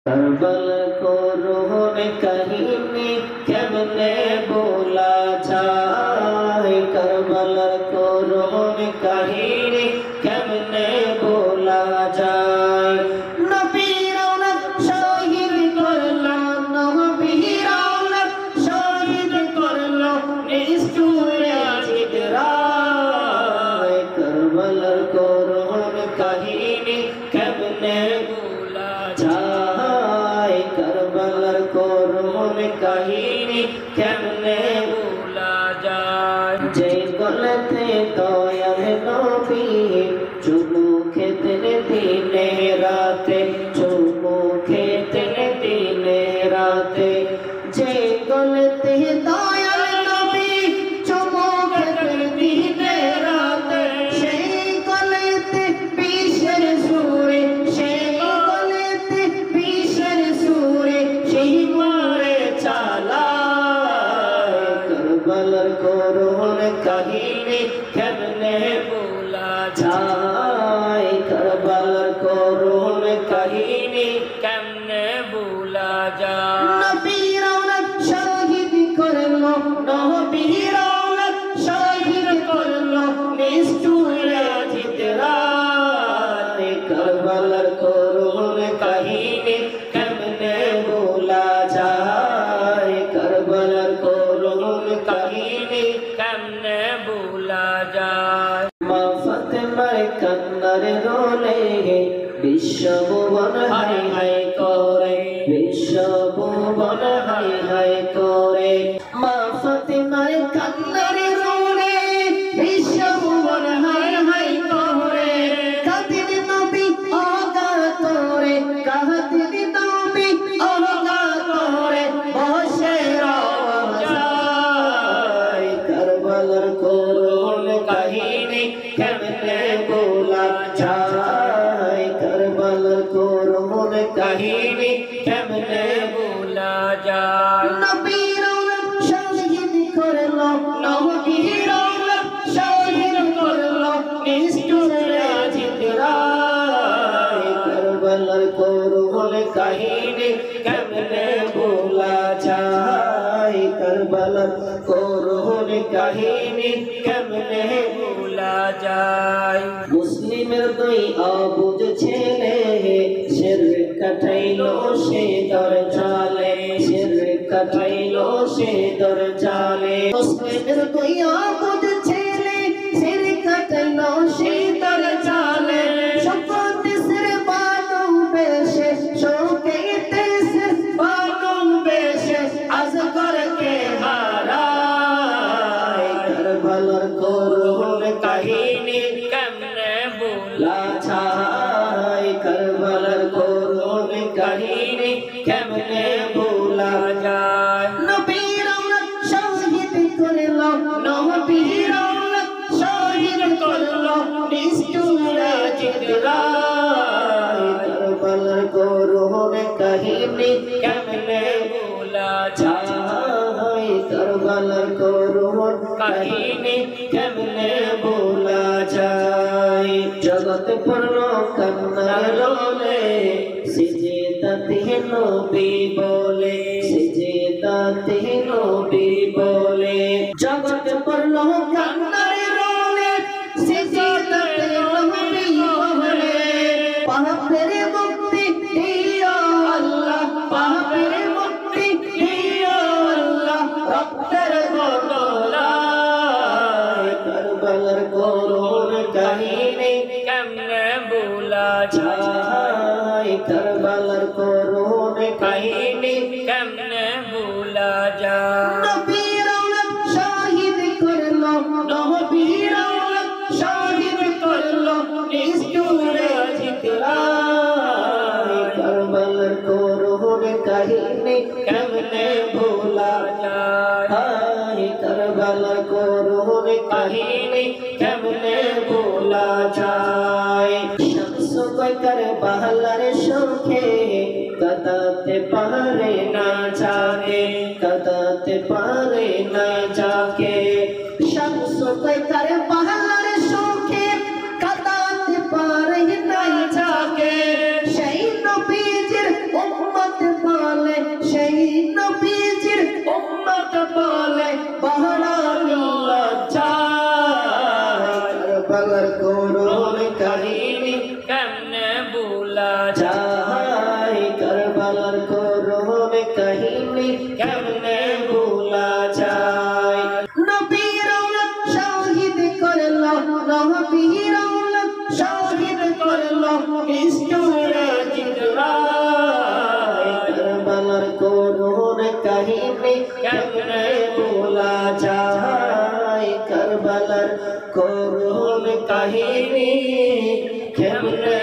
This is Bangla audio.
करबला को रोहन कहीने केमने बोला जाए, करबला को रोहन कहीने केमने बोला जाए। नबीर औलाद शहीद करलो, नबीर औलाद शहीद करलो निष्ठुर जिगराए, करबला को रोहन कहीने केमने बोला जाए, करबला को रोहन कहीने केमने बोला जाए। जे गलते दयाल नबी चुमू खेतेन दिने राते, चुमू खेतेन दिने राते, जे गलते दयाल नबी चुमू खेतेन दिने राते, সেই গলেতে বিষের সুরে, সেই গলেতে বিষের সুরে, সেই মারে চালায়, করবলার করুণ কাহিনী কেমনে ভোলা যায়, করবলার করুণ কাহিনী কেমনে ভোলা যায়। নবীর औलाद শহীদ করলো, নবীর औलाद শহীদ করলো নিষ্ঠুর জিগরায়, করবলার করুণ কাহিনী কেমনে ভোলা যায়, করবলার করুণ কাহিনী কেমনে ভোলা যায়। মা ফাতেমার কান্নার রোলে বিশ্বভুবন হাই হাই করে, বিশ্বভুবন হাই হাই করে, মা ফাতেমার কান্নার রোলে বিশ্বভুবন হাই হাই করে, কাঁদিন নবী অগাতরে, কাঁদিন নবী অগাতরে বসে রওয়া যায়, করবলার করুণ কাহিনী কেমনে ভোলা যায়, করবলার করুণ কাহিনী কেমনে ভোলা যায়। নবীর औलाद শহীদ করলো, নবীর औलाद শহীদ করলো নিষ্ঠুর জিগরায়, করবলার করুণ কাহিনী কেমনে ভোলা যায়, করবলার করুণ কাহিনী কেমনে ভোলা যায়। মুসলিমের দুই অবুঝ ছেলে শিরক কাটাইলো সে দরজালে, শিরক কাটাইলো সে দরজালে, মুসলিমের দুই অবুঝ ছেলে শিরক কাটাইলো সে দরজালে, শপথ সির বানু বেশে শোকে তেসির বানু বেশে আজগর কে হারায়, করবলার করুণ কাহিনী কেমনে ভোলা যায়, করবলার করুণ কাহিনী কেমনে ভোলা যায়। নবীর औलाद শহীদ করলো, নবীর औलाद শহীদ করলো নিষ্ঠুর জিগরায়, করবলার করুণ কাহিনী কেমনে ভোলা যায়, করবলার করুণ কাহিনী কেমনে ভোলা যায়। জগৎ পড়ল কান্নার রোলে সিজদাতে নবী বলে, সিজদাতে নবী বলে, জগৎ পড়ল কান্নার রোলে সিজদাতে নবী বলে, পাপের মুক্তি দিও আল্লাহ, পাপের মুক্তি দিও আল্লাহ রক্তের বদলায়, করবলার করুণ কাহিনী কেমনে ভোলা যায়, করবলার করুণ কাহিনী কেমনে ভোলা যায়। নবীর औलाद শহীদ করলো, নবীর औलाद শহীদ করলো নিষ্ঠুর জিগরায়, করবলার করুণ কাহিনী কেমনে ভোলা যায়, করবলার করুণ কাহিনী কেমনে ভোলা যায়। শামস কারবালার সুখে কাঁদাতে পারে না যাকে, কাঁদাতে পারে না যাকে, শামস কারবালার সুখে কাঁদাতে পারে না যাকে, সেই নবীজির উম্মত নবীর আওলাদ শহীদ করলো ইসলামের জিতরায় কারবালার করুণ কাহিনী কেমনে ভোলা যায় কারবালার করুণ কাহিনী কেমনে